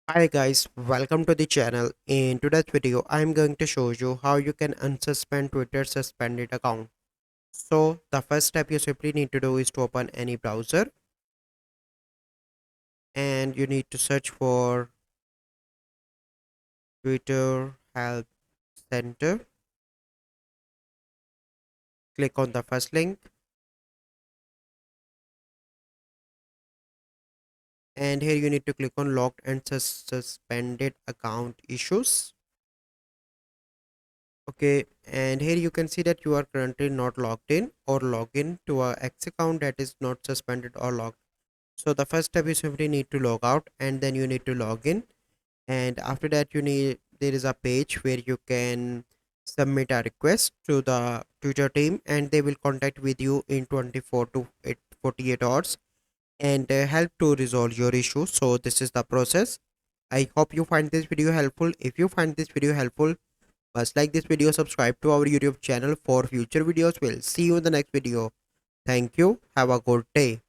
Hi guys, welcome to the channel. In today's video, I am going to show you how you can unsuspend Twitter's suspended account. So the first step you simply need to do is to open any browser and you need to search for Twitter Help Center. Click on the first link and here you need to click on locked and suspended account issues. Okay, and here you can see that you are currently not logged in or log in to a X account that is not suspended or locked. So the first step you simply need to log out and then you need to log in, and after that there is a page where you can submit a request to the Twitter team and they will contact with you in 24 to 48 hours and help to resolve your issue. So this is the process. I hope you find this video helpful. If you find this video helpful, must like this video, subscribe to our YouTube channel for future videos. We'll see you in the next video. Thank you. Have a good day.